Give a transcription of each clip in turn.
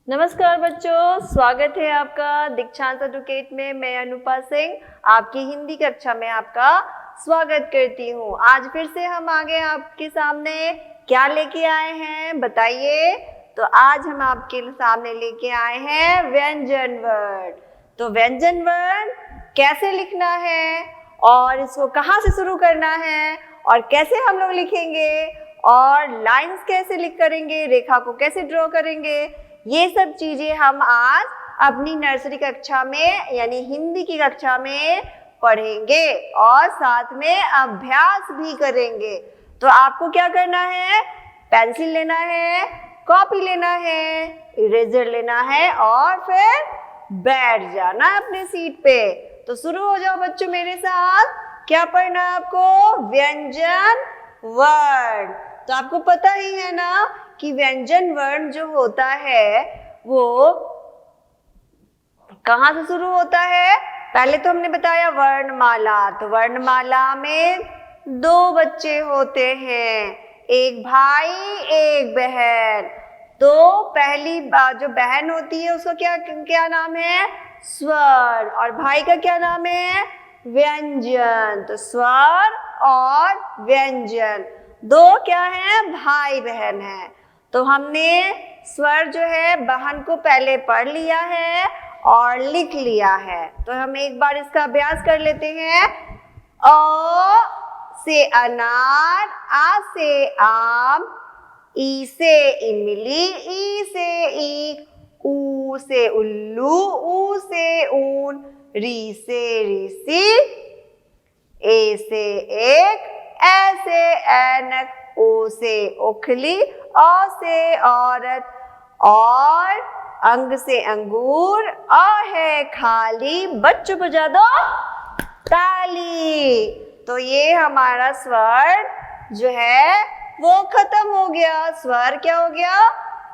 नमस्कार बच्चों, स्वागत है आपका दीक्षांत एडुकेट में। मैं अनुपा सिंह आपकी हिंदी कक्षा में आपका स्वागत करती हूँ। आज फिर से हम आगे आपके सामने क्या लेके आए हैं बताइए। तो आज हम आपके सामने लेके आए हैं व्यंजन वर्ण। तो व्यंजन वर्ण कैसे लिखना है और इसको कहाँ से शुरू करना है और कैसे हम लोग लिखेंगे और लाइंस कैसे लिख करेंगे, रेखा को कैसे ड्रॉ करेंगे, ये सब चीजें हम आज अपनी नर्सरी कक्षा में यानी हिंदी की कक्षा में पढ़ेंगे और साथ में अभ्यास भी करेंगे। तो आपको क्या करना है, पेंसिल लेना है, कॉपी लेना है, इरेजर लेना है और फिर बैठ जाना अपने सीट पे। तो शुरू हो जाओ बच्चों मेरे साथ। क्या पढ़ना है आपको? व्यंजन वर्ण। तो आपको पता ही है ना कि व्यंजन वर्ण जो होता है वो कहाँ से शुरू होता है। पहले तो हमने बताया वर्णमाला। तो वर्णमाला में दो बच्चे होते हैं, एक भाई एक बहन। तो पहली जो बहन होती है उसका क्या क्या नाम है? स्वर। और भाई का क्या नाम है? व्यंजन। तो स्वर और व्यंजन दो क्या है? भाई बहन है। तो हमने स्वर जो है बहन को पहले पढ़ लिया है और लिख लिया है। तो हम एक बार इसका अभ्यास कर लेते हैं। अ से अनार, आ से आम, ई से इमली, ई से ईख, ऊ से उल्लू, ऊ से ऊन, री से ऋषि, ए से एक, ए से ऐनक, ओ से ओखली, औ से औरत और अंग से अंगूर, अ है खाली। बच्चों बजा दो ताली। तो ये हमारा स्वर जो है वो खत्म हो गया। स्वर क्या हो गया?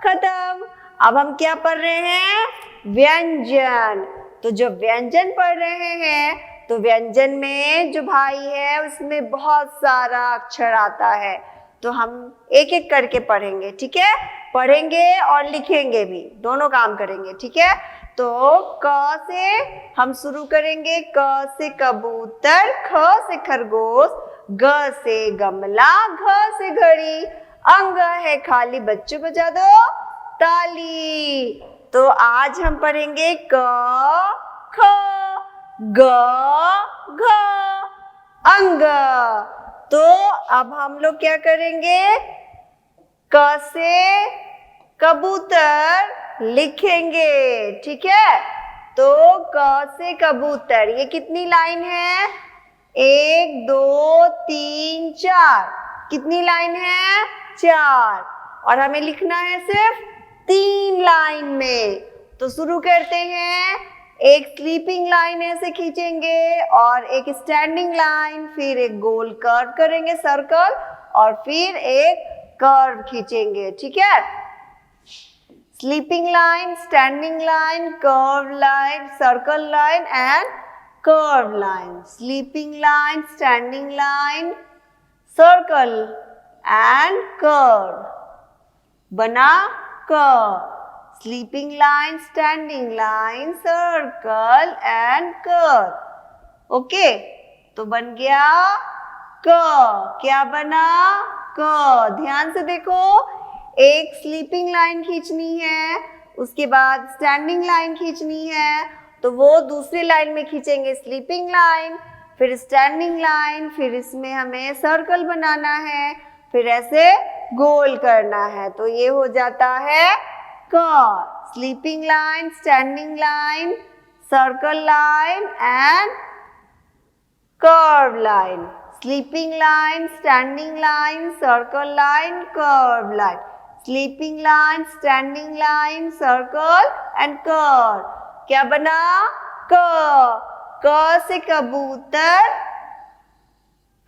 खत्म। अब हम क्या पढ़ रहे हैं? व्यंजन। तो जब व्यंजन पढ़ रहे हैं तो व्यंजन में जो भाई है उसमें बहुत सारा अक्षर आता है। तो हम एक एक करके पढ़ेंगे, ठीक है? पढ़ेंगे और लिखेंगे भी, दोनों काम करेंगे, ठीक है? तो क से हम शुरू करेंगे। क से कबूतर, ख से खरगोश, ग से गमला, घ से घड़ी, अंग है खाली। बच्चों बजा दो ताली। तो आज हम पढ़ेंगे क ख ग घ अंग। तो अब हम लोग क्या करेंगे? क से कबूतर लिखेंगे, ठीक है? तो क से कबूतर, ये कितनी लाइन है? 1 2 3 4। कितनी लाइन है? 4। और हमें लिखना है सिर्फ 3 लाइन में। तो शुरू करते हैं। एक स्लीपिंग लाइन ऐसे खींचेंगे और एक स्टैंडिंग लाइन, फिर एक गोल कर्व करेंगे सर्कल और फिर एक कर्व खींचेंगे, ठीक है? Sleeping line, standing line, curve line, circle line and curve line. Sleeping line, standing line, circle and curve. बना क। Sleeping line, standing line, circle and curve. Okay, तो बन गया क। क्या बना? क। ध्यान से देखो, एक स्लीपिंग लाइन खींचनी है, उसके बाद स्टैंडिंग लाइन खींचनी है। तो वो दूसरी लाइन में खींचेंगे स्लीपिंग लाइन, फिर स्टैंडिंग लाइन, फिर इसमें हमें सर्कल बनाना है, फिर ऐसे गोल करना है। तो ये हो जाता है क। Sleeping line, standing line, circle line and curve line. Sleeping line, standing line, circle line, curve line. Sleeping line, standing line, circle and curve. क्या बना? क। क से कबूतर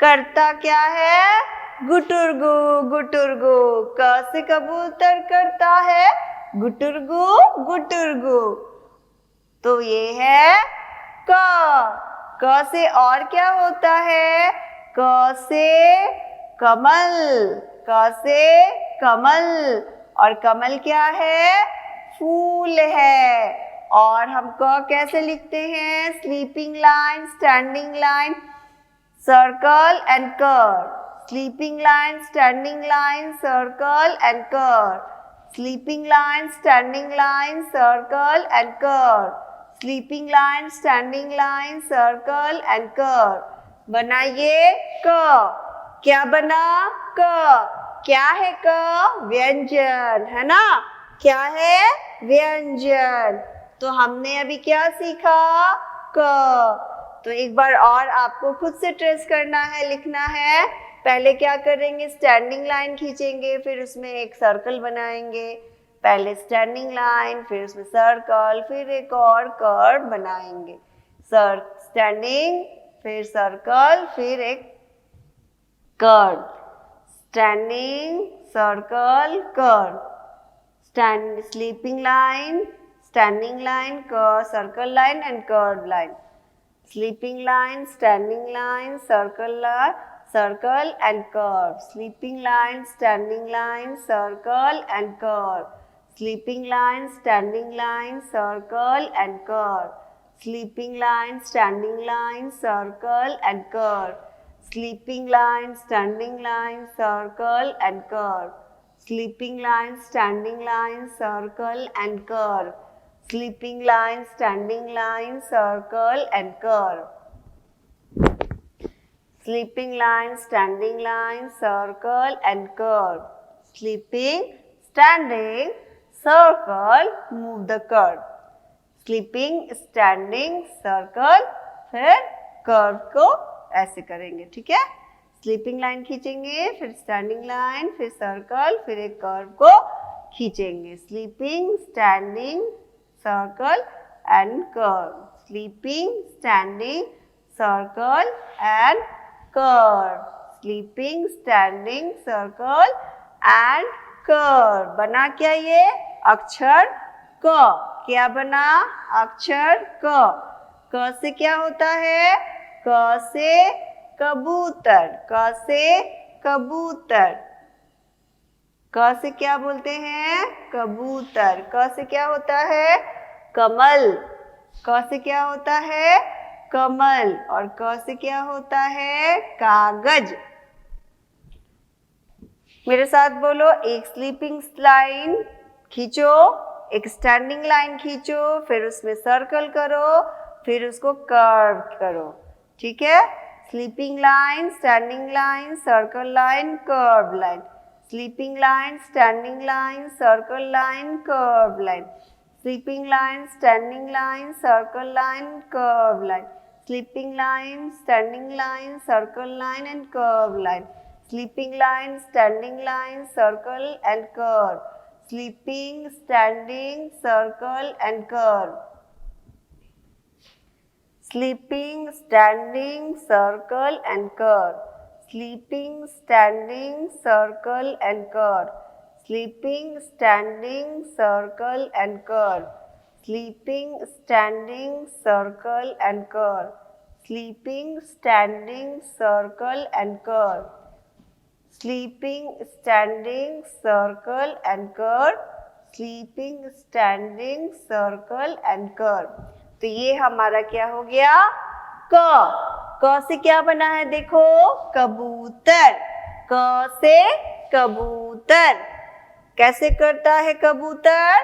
करता क्या है? गुटुरगु गुटुरगु। क से कबूतर करता है गुटुरगु गुटुरगु। तो ये है क। क से और क्या होता है? क से कमल। क से कमल। और कमल क्या है? फूल मूल है। और हम क कैसे लिखते हैं? Sleeping line, standing line, circle and curve. Sleeping line, standing line, circle and curve. Sleeping line, standing line, circle and curve. Sleeping line, standing line, circle and curve. बनाइए क। क्या बना? क। क्या है क? व्यंजन, है ना? क्या है? व्यंजन। तो हमने अभी क्या सीखा? क। तो एक बार और आपको खुद से ट्रेस करना है, लिखना है। पहले क्या करेंगे? स्टैंडिंग लाइन खींचेंगे, फिर उसमें एक सर्कल बनाएंगे। पहले स्टैंडिंग लाइन, फिर उसमें सर्कल, फिर एक और कर्व बनाएंगे। स्टैंडिंग, फिर सर्कल, फिर एक curve. Standing, circle, curve. Sleeping line, standing line, curve, circle line and curved line. Sleeping line, standing line, circle and curve. Sleeping line, standing line, circle and curve. Sleeping line, standing line, circle and curve. Sleeping line, standing line, circle and curve. Sleeping line, standing line, circle and curve. Sleeping line, standing line, circle and curve. Sleeping line, standing line, circle and curve. Sleeping line, standing line, circle and curve. Sleeping, standing, circle, move the curve. Sleeping, standing, circle, फिर curve को ऐसे करेंगे, ठीक है? Sleeping line खींचेंगे, फिर standing line, फिर circle, फिर एक कर्व को खींचेंगे। Sleeping, standing, circle and curve. Sleeping, standing, circle and curve. Sleeping, standing, circle and curve. बना क्या ये? अक्षर क। क्या बना? अक्षर क। क से क्या होता है? क से कबूतर। क से कबूतर। क से क्या बोलते हैं? कबूतर। क से क्या होता है? कमल। क से क्या होता है? कमल। और क से क्या होता है? कागज। मेरे साथ बोलो, एक स्लीपिंग लाइन खींचो, एक स्टैंडिंग लाइन खींचो, फिर उसमें सर्कल करो, फिर उसको कर्व करो, ठीक है? Sleeping line, standing line, circle line, curve line. Sleeping line, standing line, circle line, curve line. Sleeping line, standing line, circle line, curve line. Sleeping line, standing line, circle line and curve line. Sleeping line, standing line, circle and curve. Sleeping, standing, circle and curve. Sleeping, standing, circle and curve. Sleeping, standing, circle and curve. Sleeping, standing, circle and curve. Sleeping, standing, circle and curve. Sleeping, standing, circle and curve. Sleeping, standing, circle and curve. Sleeping, standing, circle and curve. तो ये हमारा क्या हो गया? क। क से क्या बना है? देखो, कबूतर। क से कबूतर। कैसे करता है कबूतर?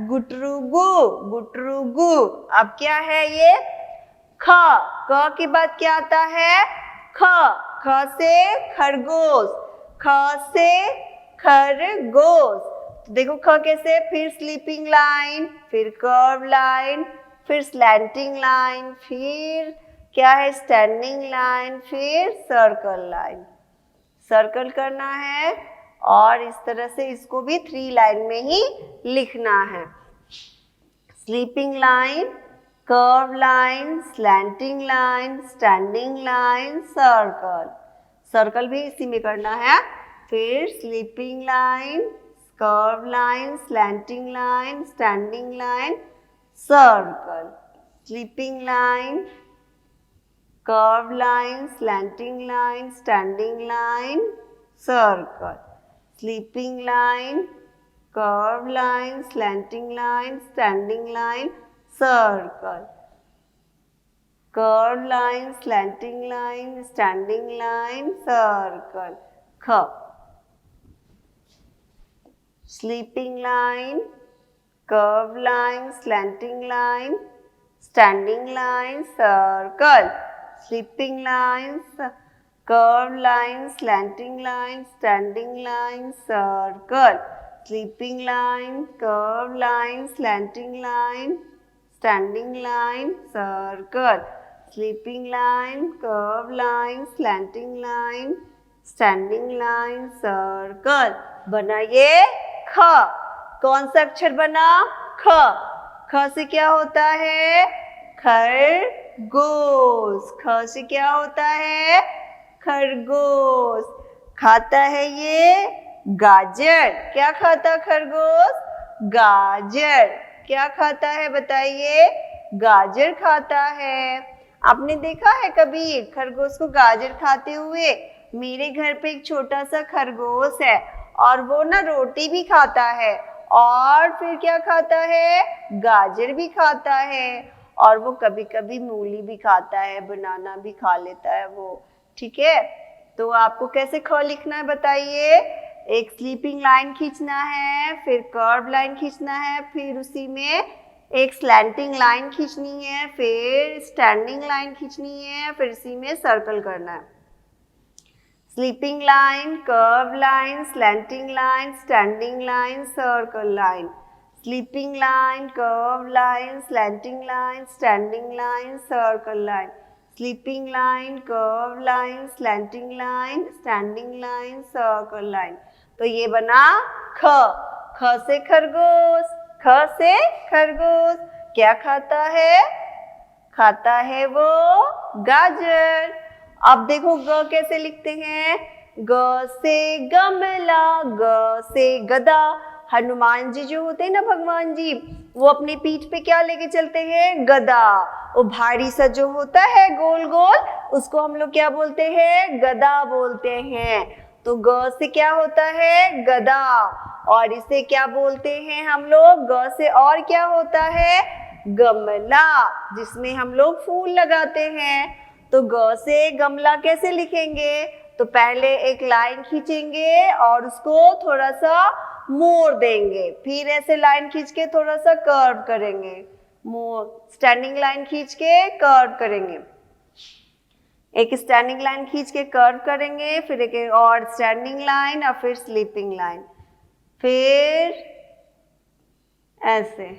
गुटरुगु, गुटरुगु। अब क्या है ये? ख। क के बाद क्या आता है? ख। ख से खरगोश। ख से खरगोश। देखो ख कैसे? फिर स्लीपिंग लाइन, फिर कर्व लाइन, फिर स्लैंटिंग लाइन, फिर क्या है? स्टैंडिंग लाइन, फिर सर्कल लाइन। सर्कल करना है और इस तरह से इसको भी 3 लाइन में ही लिखना है। Sleeping line, curve line, slanting line, standing line, circle. Circle भी इसी में करना है। फिर sleeping line, curve line, slanting line, standing line, circle. Sleeping line, curve line, slanting line, standing line, circle. Sleeping line, curved line, slanting line, standing line, circle. Curved line, slanting line, standing line, circle. Kh. Sleeping line, curved line, slanting line, standing line, circle. Sleeping lines, curved line, slanting line, standing line, circle. Sleeping line, curved line, slanting line, standing line, circle. Sleeping line, curved line, slanting line, standing line, circle. बना ये ख। कौन सा अक्षर बना? ख। ख से क्या होता है? खरगोश। ख से क्या होता है? खरगोश। खाता है ये गाजर। क्या खाता खरगोश? गाजर। क्या खाता है बताइए? गाजर खाता है। आपने देखा है कभी खरगोश को गाजर खाते हुए? मेरे घर पे एक छोटा सा खरगोश है और वो ना रोटी भी खाता है और फिर क्या खाता है? गाजर भी खाता है और वो कभी कभी मूली भी खाता है, बनाना भी खा लेता है वो। ठीक है, तो आपको कैसे ख लिखना है बताइए? एक स्लीपिंग लाइन खींचना है, फिर कर्व लाइन खींचना है, फिर उसी में एक स्लैंटिंग लाइन खींचनी है, फिर स्टैंडिंग लाइन खींचनी है, फिर इसी में सर्कल करना है। Sleeping line, curve line, slanting line, standing line, circle line. Sleeping line, curve line, slanting line, standing line, circle line. Sleeping line, curve line, slanting line, standing line, circle line. तो ये बना ख। ख से खरगोश। ख से खरगोश क्या खाता है? खाता है वो गाजर। अब देखो ग कैसे लिखते हैं? ग से गमला, ग से गदा। हनुमान जी जो होते हैं ना भगवान जी, वो अपनी पीठ पे क्या लेके चलते हैं? गदा। वो भारी सा जो होता है गोल गोल, उसको हम लोग क्या बोलते हैं? गदा बोलते हैं। तो ग से क्या होता है? गदा। और इसे क्या बोलते हैं हम लोग? ग से और क्या होता है? गमला, जिसमें हम लोग फूल लगाते हैं। तो ग से गमला कैसे लिखेंगे? तो पहले एक लाइन खींचेंगे और उसको थोड़ा सा मोड़ देंगे, फिर ऐसे लाइन खींच के थोड़ा सा कर्व करेंगे, मोड़, स्टैंडिंग लाइन खींच के कर्व करेंगे, एक स्टैंडिंग लाइन खींच के कर्व करेंगे, फिर एक और स्टैंडिंग लाइन और फिर स्लीपिंग लाइन, फिर ऐसे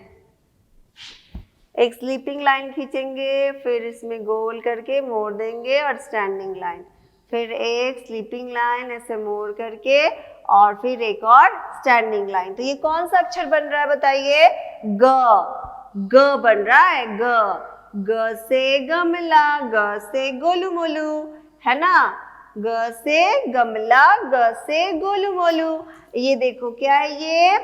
एक स्लीपिंग लाइन खींचेंगे, फिर इसमें गोल करके मोड़ देंगे और स्टैंडिंग लाइन, फिर एक स्लीपिंग लाइन ऐसे मोड़ करके और फिर एक और स्टैंडिंग लाइन। तो ये कौन सा अक्षर बन रहा है बताइए? ग। ग बन रहा है ग। ग से गमला, ग से गोलू मोलू, है ना? ग से गमला, ग से गोलू मोलू। ये देखो क्या है ये?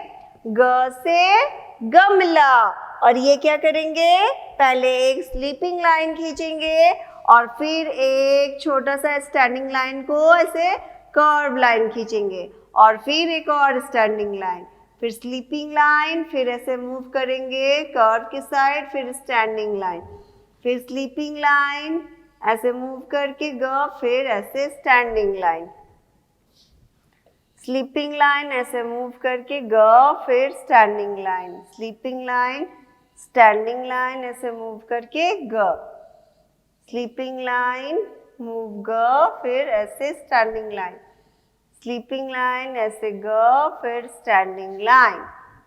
ग से गमला। और ये क्या करेंगे? पहले एक स्लीपिंग लाइन खींचेंगे और फिर एक छोटा सा स्टैंडिंग लाइन को ऐसे कर्व लाइन खींचेंगे और फिर एक और स्टैंडिंग लाइन, फिर स्लीपिंग लाइन, फिर ऐसे मूव करेंगे कर्व की साइड, फिर स्टैंडिंग लाइन, फिर स्लीपिंग लाइन, ऐसे मूव करके ग, फिर ऐसे स्टैंडिंग लाइन, स्लीपिंग लाइन ऐसे मूव करके ग, फिर standing line, sleeping line, standing line ऐसे मूव करके ग, स्लीपिंग लाइन, मूव ग, फिर ऐसे स्टैंडिंग लाइन, स्लीपिंग लाइन ऐसे ग, फिर स्टैंडिंग लाइन।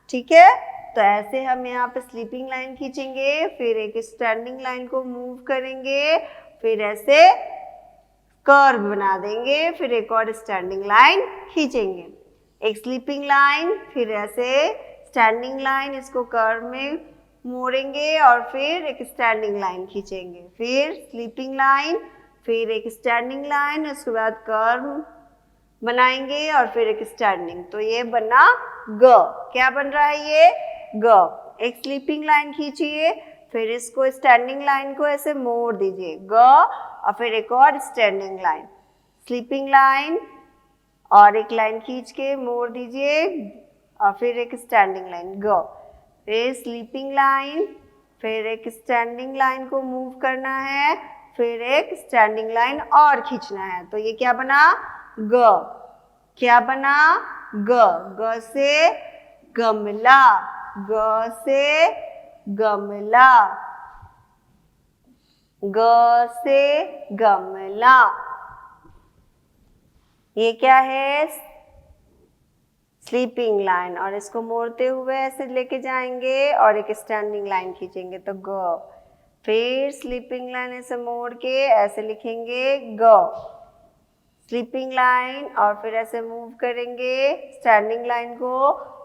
ठीक है, तो ऐसे हम यहाँ पे स्लीपिंग लाइन खींचेंगे, फिर एक स्टैंडिंग लाइन को मूव करेंगे, फिर ऐसे कर्व बना देंगे, फिर एक और स्टैंडिंग लाइन खींचेंगे, एक स्लीपिंग लाइन, फिर ऐसे स्टैंडिंग लाइन, इसको कर्व में मोड़ेंगे और फिर एक स्टैंडिंग लाइन खींचेंगे, फिर स्लीपिंग लाइन, फिर एक स्टैंडिंग लाइन, उसके बाद कर्व बनाएंगे और फिर एक स्टैंडिंग। तो ये बना ग। क्या बन रहा है ये? ग। एक स्लीपिंग लाइन खींचिए, फिर इसको स्टैंडिंग लाइन को ऐसे मोड़ दीजिए ग, और फिर एक और स्टैंडिंग लाइन, स्लीपिंग लाइन और एक लाइन खींच के मोड़ दीजिए और फिर एक स्टैंडिंग लाइन ग, फिर स्लीपिंग लाइन, फिर एक स्टैंडिंग लाइन को मूव करना है, फिर एक स्टैंडिंग लाइन और खींचना है। तो ये क्या बना? ग। क्या बना? ग। ग से गमला, ग से गमला, ग से गमला। ये क्या है? स्लीपिंग लाइन, और इसको मोड़ते हुए ऐसे लेके जाएंगे और एक स्टैंडिंग लाइन खींचेंगे तो ग। फिर स्लीपिंग लाइन ऐसे मोड़ के ऐसे लिखेंगे ग, स्लीपिंग लाइन, और फिर ऐसे मूव करेंगे स्टैंडिंग लाइन को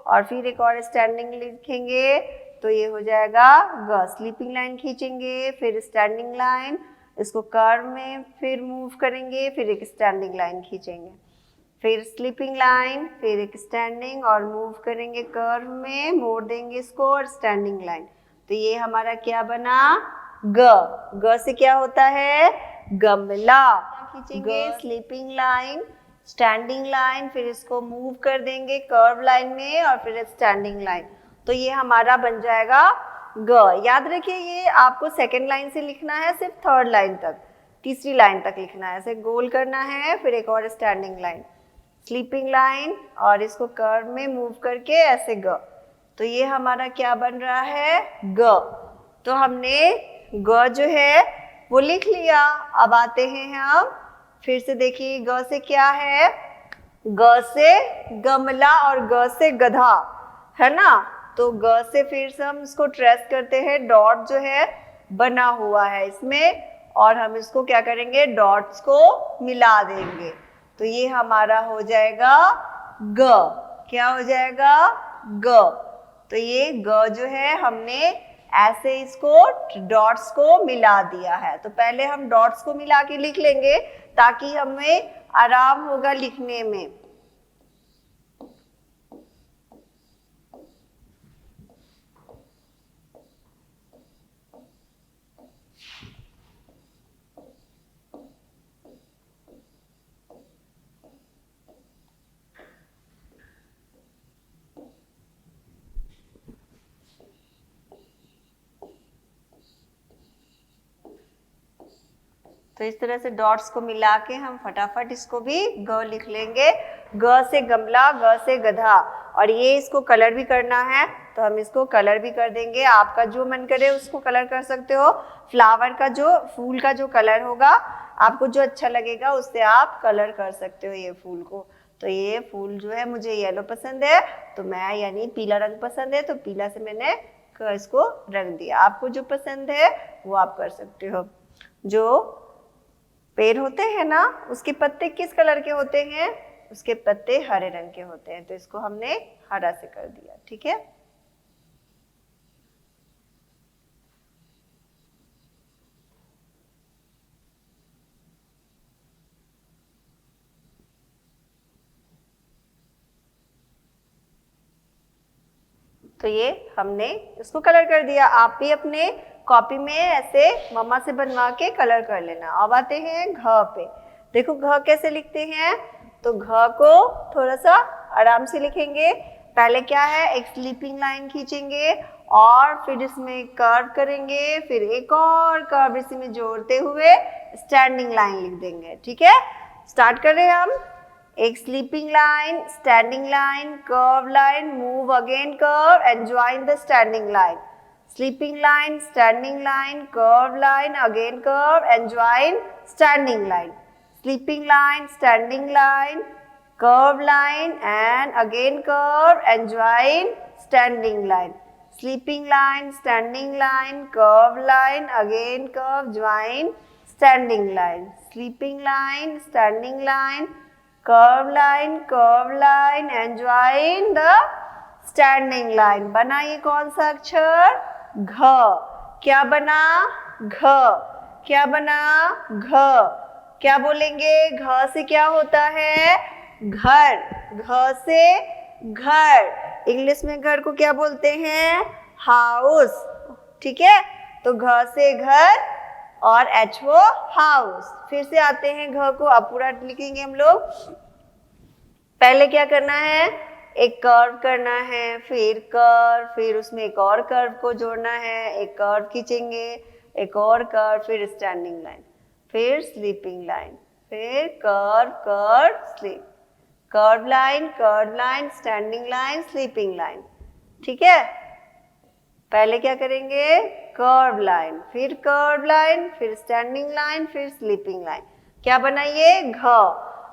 और फिर एक और स्टैंडिंग लिखेंगे तो ये हो जाएगा ग। स्लीपिंग लाइन खींचेंगे, फिर स्टैंडिंग लाइन, इसको कर्व में फिर मूव करेंगे, फिर एक स्टैंडिंग लाइन खींचेंगे, फिर स्लीपिंग लाइन, फिर एक स्टैंडिंग और मूव करेंगे कर्व में, मोड़ देंगे इसको और स्टैंडिंग लाइन। तो ये हमारा क्या बना? ग। ग से क्या होता है? गमला। खींचेंगे स्लीपिंग लाइन, स्टैंडिंग लाइन, फिर इसको मूव कर देंगे कर्व लाइन में और फिर स्टैंडिंग लाइन। तो ये हमारा बन जाएगा ग। याद रखिए ये आपको सेकेंड लाइन से लिखना है, सिर्फ थर्ड लाइन तक, तीसरी लाइन तक लिखना है। ऐसे गोल करना है, फिर एक और स्टैंडिंग लाइन, स्लीपिंग लाइन और इसको कर्व में मूव करके ऐसे ग। तो ये हमारा क्या बन रहा है? ग। तो हमने ग जो है वो लिख लिया। अब आते हैं हम फिर से, देखिए ग से क्या है? ग से गमला और ग से गधा, है ना? तो ग से फिर से हम इसको ट्रेस करते हैं, डॉट जो है बना हुआ है इसमें, और हम इसको क्या करेंगे? डॉट्स को मिला देंगे। तो ये हमारा हो जाएगा ग। क्या हो जाएगा? ग। तो ये ग जो है हमने ऐसे इसको डॉट्स को मिला दिया है। तो पहले हम डॉट्स को मिला के लिख लेंगे ताकि हमें आराम होगा लिखने में। तो इस तरह से डॉट्स को मिला के हम फटाफट इसको भी ग लिख लेंगे। ग से गमला, ग से गधा, और ये इसको कलर भी करना है तो हम इसको कलर भी कर देंगे। आपका जो मन करे उसको कलर कर सकते हो। फ्लावर का जो, फूल का जो कलर होगा, आपको जो अच्छा लगेगा उससे आप कलर कर सकते हो ये फूल को। तो ये फूल जो है मुझे येलो पसंद है तो मैं, यानी पीला रंग पसंद है तो पीला से मैंने इसको रंग दिया। आपको जो पसंद है वो आप कर सकते हो। जो पेड़ होते हैं ना, उसके पत्ते किस कलर के होते हैं? उसके पत्ते हरे रंग के होते हैं, तो इसको हमने हरा से कर दिया। ठीक है, तो ये हमने इसको कलर कर दिया। आप भी अपने कॉपी में ऐसे मम्मा से बनवा के कलर कर लेना। अब आते हैं घ पे। देखो घ कैसे लिखते हैं? तो घ को थोड़ा सा आराम से लिखेंगे। पहले क्या है? एक स्लीपिंग लाइन खींचेंगे और फिर इसमें कर्व करेंगे, फिर एक और कर्व इसी में जोड़ते हुए स्टैंडिंग लाइन लिख देंगे। ठीक है, स्टार्ट करें हम। एक sleeping line, standing line, curve line, move again curve and join the standing line. Sleeping line, standing line, curve line, again curve and join standing line. Sleeping line, standing line, curve line and again curve and join standing line. Sleeping line, standing line, curve line, again curve, join standing line. Sleeping line, standing line, curve line and join the standing line. बना ये कौन सा अक्षर? घ। क्या बना? घ। क्या बना? घ। क्या बोलेंगे? घ से क्या होता है? घर। घ से घर। इंग्लिश में घर को क्या बोलते हैं? हाउस। ठीक है, तो घ से घर और एच वो हाउस। फिर से आते हैं घ को, अब पूरा लिखेंगे हम लोग। पहले क्या करना है? एक कर्व करना है, फिर उसमें एक और कर्व को जोड़ना है, एक कर्व खींचेंगे, एक और कर्व, फिर स्टैंडिंग लाइन, फिर स्लीपिंग लाइन, फिर curve curve sleep, curve line, standing line, sleeping line. ठीक है, पहले क्या करेंगे, कर्व लाइन, फिर स्टैंडिंग लाइन, फिर स्लीपिंग लाइन। क्या बनाइए, घ।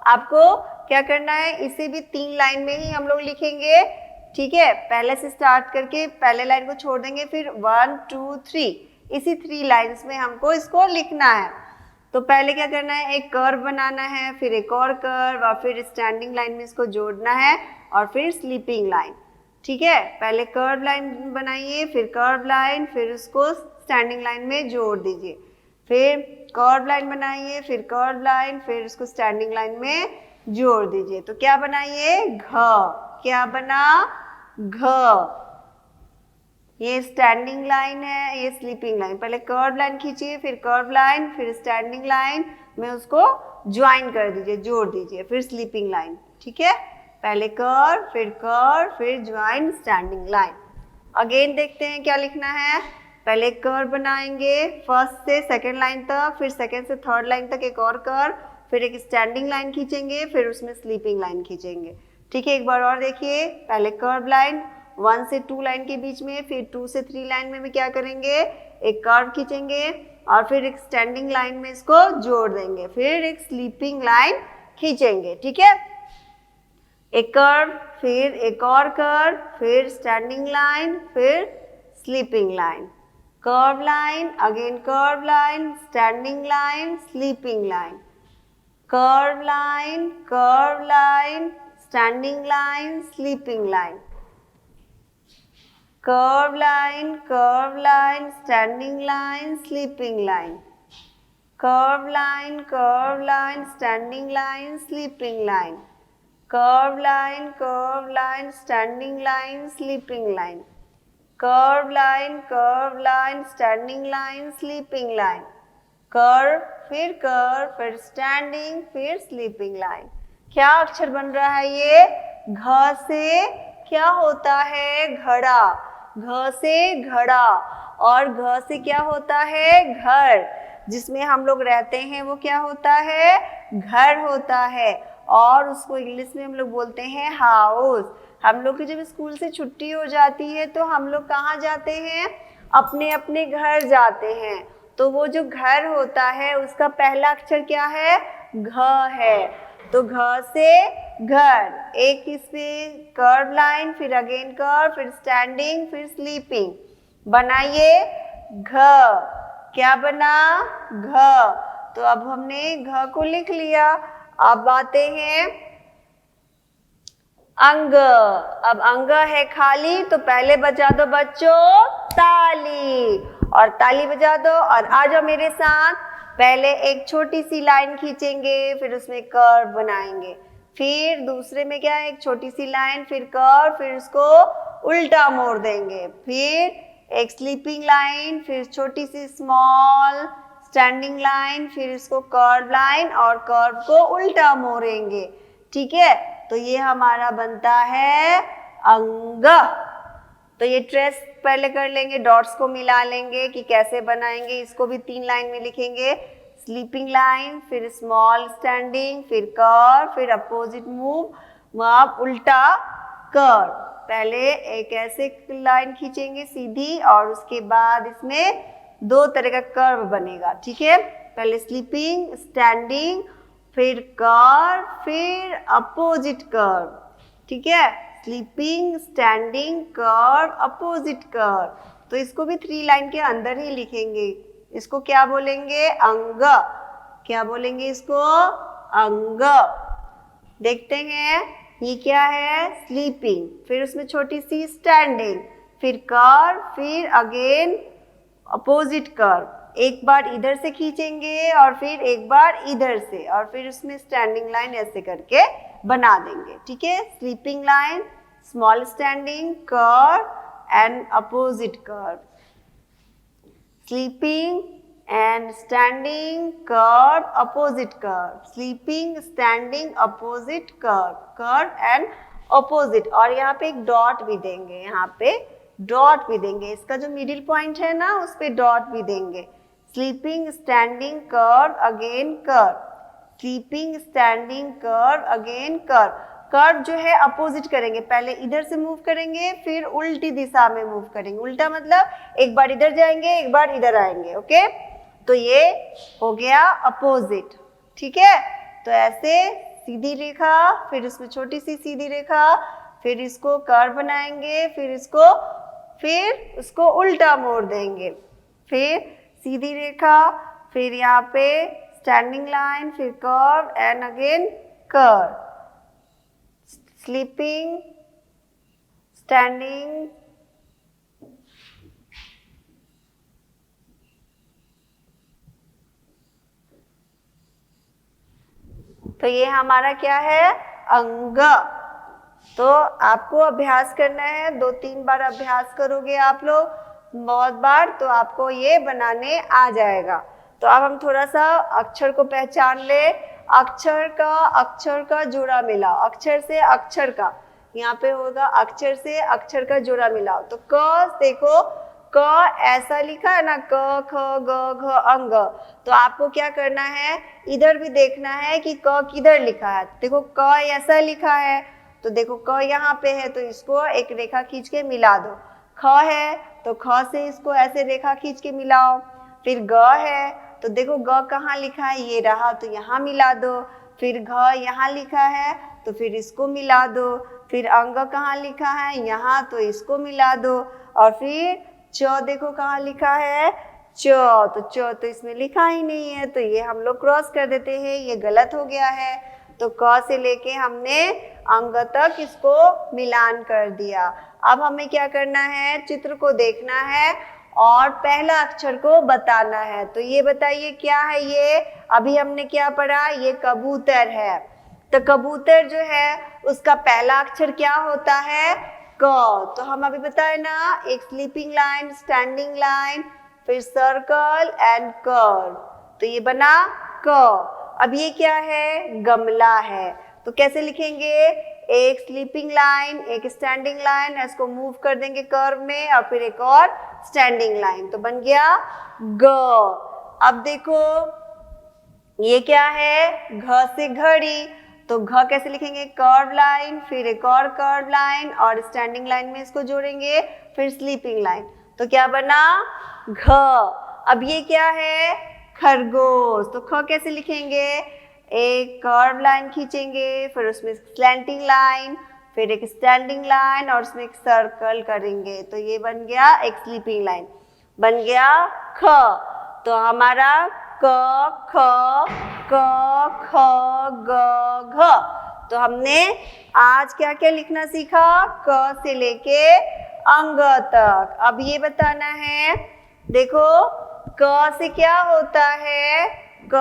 आपको क्या करना है, इसे भी 3 लाइन में ही हम लोग लिखेंगे। ठीक है, पहले से स्टार्ट करके पहले लाइन को छोड़ देंगे, फिर 1 2 3 इसी 3 लाइन्स में हमको इसको लिखना है। तो पहले क्या करना है, एक कर्व बनाना है, फिर एक और कर्व, और फिर स्टैंडिंग लाइन में इसको जोड़ना है, और फिर स्लीपिंग लाइन। ठीक है, पहले कर्व लाइन बनाइए, फिर कर्व लाइन, फिर उसको स्टैंडिंग लाइन में जोड़ दीजिए, फिर कर्व लाइन बनाइए, फिर कर्व लाइन, फिर उसको स्टैंडिंग लाइन में जोड़ दीजिए। तो क्या बनाइए, घ। क्या बना, घ। ये स्टैंडिंग लाइन है, ये स्लीपिंग लाइन। पहले कर्व लाइन खींचिए, फिर कर्व लाइन, फिर स्टैंडिंग लाइन में उसको ज्वाइन कर दीजिए, जोड़ दीजिए, फिर स्लीपिंग लाइन। ठीक है, पहले कर्व, फिर ज्वाइन स्टैंडिंग लाइन। अगेन देखते हैं क्या लिखना है। पहले कर्व बनाएंगे फर्स्ट से सेकेंड लाइन तक, फिर सेकेंड से थर्ड लाइन तक एक और कर्व, फिर एक स्टैंडिंग लाइन खींचेंगे, फिर उसमें स्लीपिंग लाइन खींचेंगे। ठीक है, एक बार और देखिए। पहले कर्व लाइन 1 से 2 लाइन के बीच में, फिर 2 से 3 लाइन में भी क्या करेंगे, एक कर्व खींचेंगे, और फिर एक स्टैंडिंग लाइन में इसको जोड़ देंगे, फिर एक स्लीपिंग लाइन खींचेंगे। ठीक है, एक कर्व, फिर एक और कर्व, फिर स्टैंडिंग लाइन, फिर sleeping line, curve line, again curve line, standing line, sleeping line, curve line, standing line, sleeping line, curve line, standing line, sleeping line, curve line, standing line, sleeping line, curve line, standing line, sleeping line, curve line, standing line, sleeping line, curve, फिर standing, फिर sleeping line. क्या अक्षर बन रहा है ये, घ से क्या होता है, घड़ा, घ से घड़ा, और घ से क्या होता है, घर, जिसमें हम लोग रहते हैं वो क्या होता है, घर होता है, और उसको इंग्लिश में हम लोग बोलते हैं हाउस। हम लोग की जब स्कूल से छुट्टी हो जाती है तो हम लोग कहाँ जाते हैं, अपने अपने घर जाते हैं। तो वो जो घर होता है उसका पहला अक्षर क्या है, घ है। तो घ से घर, एक इसमें कर्व लाइन, फिर अगेन कर्व, फिर स्टैंडिंग, फिर स्लीपिंग, बनाइए घ। क्या बना, घ। तो अब हमने घ को लिख लिया। अब आते हैं अंग। अब अंग है खाली, तो पहले बजा दो बच्चों ताली, और ताली बजा दो, और आ जाओ मेरे साथ। पहले एक छोटी सी लाइन खींचेंगे, फिर उसमें कर्व बनाएंगे, फिर दूसरे में क्या है, एक छोटी सी लाइन, फिर कर्व, फिर उसको उल्टा मोड़ देंगे, फिर एक स्लीपिंग लाइन, फिर छोटी सी स्मॉल स्टैंडिंग लाइन, फिर इसको कर्व लाइन, और कर्व को उल्टा मोड़ेंगे। ठीक है, तो ये हमारा बनता है अंग। तो ये ट्रेस पहले कर लेंगे, डॉट्स को मिला लेंगे कि कैसे बनाएंगे। इसको भी 3 लाइन में लिखेंगे, स्लीपिंग लाइन, फिर स्मॉल स्टैंडिंग, फिर कर्व, फिर अपोजिट मूव, आप उल्टा कर्व। पहले एक ऐसे लाइन खींचेंगे सीधी, और उसके बाद इसमें 2 तरह का कर्व बनेगा। ठीक है, पहले स्लीपिंग, स्टैंडिंग, फिर कर्व, फिर अपोजिट कर्व। ठीक है, sleeping, standing, curve, opposite curve. तो इसको भी 3 लाइन के अंदर ही लिखेंगे। इसको क्या बोलेंगे, अंग। क्या बोलेंगे इसको, अंग। देखते हैं ये क्या है, स्लीपिंग, फिर उसमें छोटी सी स्टैंडिंग, फिर कर्व, फिर अगेन अपोजिट कर्व। एक बार इधर से खींचेंगे, और फिर एक बार इधर से, और फिर उसमें स्टैंडिंग लाइन ऐसे करके बना देंगे। ठीक है, sleeping line, small standing, curve and opposite curve, sleeping and standing, curve, opposite curve, sleeping, standing, opposite curve, curve and opposite, और यहाँ पे एक डॉट भी देंगे, यहाँ पे डॉट भी देंगे, इसका जो मिडिल पॉइंट है ना उस पे डॉट भी देंगे। Sleeping, standing, curve, again curve, sleeping, standing, curve, again curve. Curve जो है अपोजिट करेंगे, पहले इधर से मूव करेंगे फिर उल्टी दिशा में मूव करेंगे। उल्टा मतलब एक बार इधर जाएंगे एक बार इधर आएंगे, ओके। तो ये हो गया अपोजिट, ठीक है। तो ऐसे सीधी रेखा, फिर उसमें छोटी सी सीधी रेखा, फिर इसको कर्व बनाएंगे, फिर उसको उल्टा मोड़ देंगे, फिर सीधी रेखा, फिर यहाँ पे स्टैंडिंग लाइन, फिर curve and again curve, sleeping, standing, तो ये हमारा क्या है, अंग। तो आपको अभ्यास करना है, 2-3 बार अभ्यास करोगे आप लोग बहुत बार तो आपको ये बनाने आ जाएगा। तो अब हम थोड़ा सा अक्षर को पहचान ले। अक्षर का जोड़ा मिलाओ, अक्षर से अक्षर का, यहाँ पे होगा अक्षर से अक्षर का जोड़ा मिलाओ। तो क देखो, क ऐसा लिखा है ना, क ख ग घ अंग। तो आपको क्या करना है, इधर भी देखना है कि क किधर लिखा है। देखो क ऐसा लिखा है, तो देखो क यहाँ पे है तो इसको एक रेखा खींच के मिला दो। ख है तो ख से इसको ऐसे रेखा खींच के मिलाओ। फिर ग है तो देखो ग कहाँ लिखा है, ये रहा, तो यहाँ मिला दो। फिर घ यहाँ लिखा है तो फिर इसको मिला दो। फिर अंग कहाँ लिखा है, यहाँ, तो इसको मिला दो। और फिर च देखो कहाँ लिखा है, च, तो च तो इसमें लिखा ही नहीं है, तो ये हम लोग क्रॉस कर देते हैं, ये गलत हो गया है। तो क से लेके हमने अंग तक इसको मिलान कर दिया। अब हमें क्या करना है, चित्र को देखना है और पहला अक्षर को बताना है। तो ये बताइए क्या है ये, अभी हमने क्या पढ़ा, ये कबूतर है। तो कबूतर जो है उसका पहला अक्षर क्या होता है, क। तो हम अभी बताए ना, एक स्लीपिंग लाइन, स्टैंडिंग लाइन, फिर सर्कल एंड कर्व, तो ये बना क। अब ये क्या है, गमला है। तो कैसे लिखेंगे, एक स्लीपिंग लाइन, एक स्टैंडिंग लाइन, इसको मूव कर देंगे कर्व में, और फिर एक और स्टैंडिंग लाइन, तो बन गया ग। अब देखो ये क्या है, घ से घड़ी, तो घ कैसे लिखेंगे, कर्व लाइन, फिर एक और कर्व लाइन, और स्टैंडिंग लाइन में इसको जोड़ेंगे, फिर स्लीपिंग लाइन, तो क्या बना, घ। अब ये क्या है, खरगोश। तो ख कैसे लिखेंगे, एक कर्व लाइन खींचेंगे, फिर उसमें स्लैंटिंग लाइन, फिर एक स्टैंडिंग लाइन, और उसमें एक सर्कल करेंगे, तो ये बन गया एक स्लीपिंग लाइन, बन गया ख। तो हमारा क ख क ख ग घ। तो हमने आज क्या क्या लिखना सीखा, क से लेके अंग तक। अब ये बताना है, देखो क से क्या होता है, क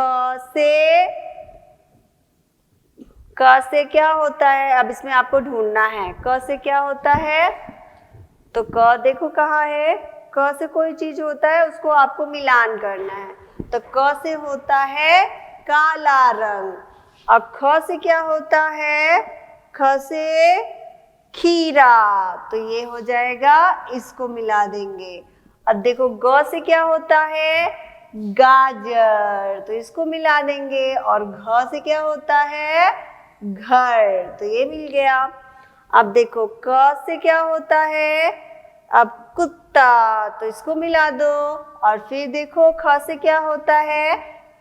से क्या होता है, अब इसमें आपको ढूंढना है क से क्या होता है। तो क देखो कहाँ है, क से कोई चीज होता है उसको आपको मिलान करना है। तो क से होता है काला रंग। अब ख से क्या होता है, ख से खीरा, तो ये हो जाएगा, इसको मिला देंगे। अब देखो ग से क्या होता है, गाजर, तो इसको मिला देंगे। और घ से क्या होता है, घर, तो ये मिल गया। अब देखो क से क्या होता है, अब कुत्ता, तो इसको मिला दो। और फिर देखो ख से क्या होता है,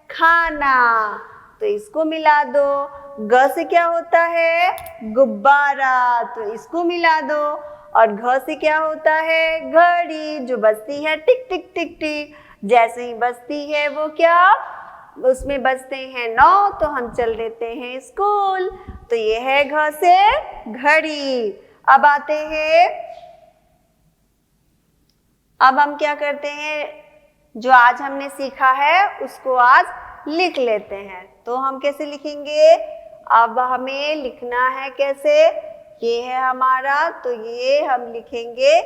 खाना, तो इसको मिला दो। ग से क्या होता है, गुब्बारा, तो इसको मिला दो। और घ से क्या होता है, घड़ी, जो बजती है टिक टिक टिक टिक, जैसे ही बजती है वो क्या, उसमें बजते हैं 9, तो हम चल देते हैं स्कूल। तो ये है घ से घड़ी। अब आते हैं, अब हम क्या करते हैं, जो आज हमने सीखा है उसको आज लिख लेते हैं। तो हम कैसे लिखेंगे, अब हमें लिखना है कैसे, ये है हमारा, तो ये हम लिखेंगे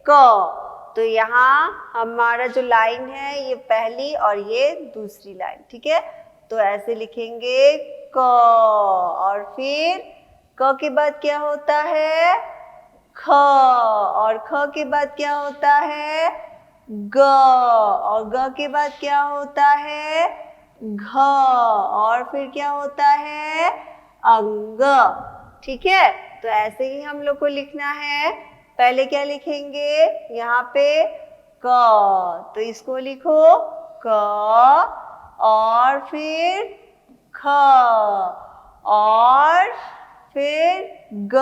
क। तो यहाँ हमारा जो लाइन है ये पहली और ये दूसरी लाइन, ठीक है। तो ऐसे लिखेंगे क, और फिर क के बाद क्या होता है? ख। और ख के बाद क्या होता है? ग। और ग के बाद क्या होता है? घ। और फिर क्या होता है? अंग। ठीक है, तो ऐसे ही हम लोग को लिखना है। पहले क्या लिखेंगे? यहाँ पे क, तो इसको लिखो क, और फिर ख, और फिर ग,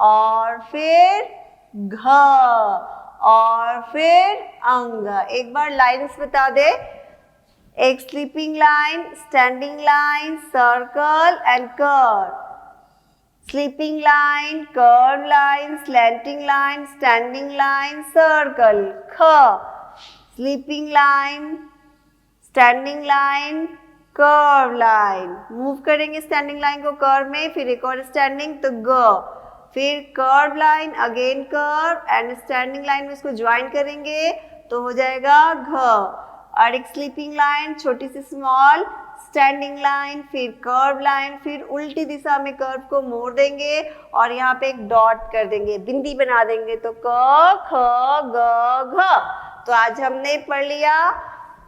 और फिर घ, और फिर अंग। एक बार लाइन्स बता दे। एक sleeping line, standing line, circle and curve. Sleeping line, curved line, slanting line, standing line, circle. ख। Sleeping line, standing line, curved line. Move करेंगे स्टैंडिंग लाइन को कर्व में, फिर एक और स्टैंडिंग तो ग, फिर curve line, again curve and standing line में इसको ज्वाइन करेंगे तो हो जाएगा घ। और एक स्लीपिंग लाइन, छोटी सी स्मॉल, स्टैंडिंग लाइन, फिर कर्व लाइन, फिर उल्टी दिशा में कर्व को मोड़ देंगे और यहाँ पे एक डॉट कर देंगे, बिंदी बना देंगे तो क, ख, ग, घ। तो आज हमने पढ़ लिया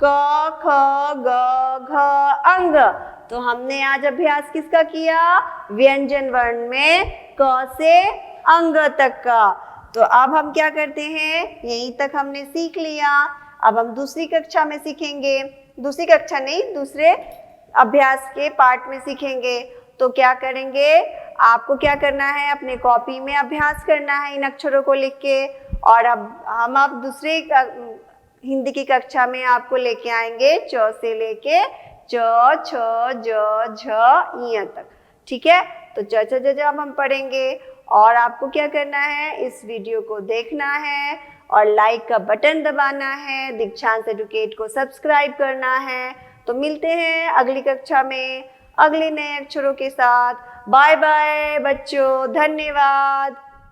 क, ख, ग, घ, अंग। तो हमने आज अभ्यास किसका किया? व्यंजन वर्ण में क से अंग तक का। तो अब हम क्या करते हैं? यहीं तक हमने सीख लिया। अब हम दूसरी कक्षा में सीखेंगे, दूसरी कक्षा नहीं, दूसरे अभ्यास के पार्ट में सीखेंगे। तो क्या करेंगे? आपको क्या करना है? अपने कॉपी में अभ्यास करना है इन अक्षरों को लिख के। और अब हम आप दूसरे हिंदी की कक्षा में आपको लेके आएंगे च से लेके च, छ, ज, झ, ञ तक। ठीक है, तो च, छ, ज, झ हम पढ़ेंगे। और आपको क्या करना है? इस वीडियो को देखना है और लाइक का बटन दबाना है, दीक्षांत एडुकेट को सब्सक्राइब करना है। तो मिलते हैं अगली कक्षा में अगले नए अक्षरों के साथ। बाय बाय बच्चों, धन्यवाद।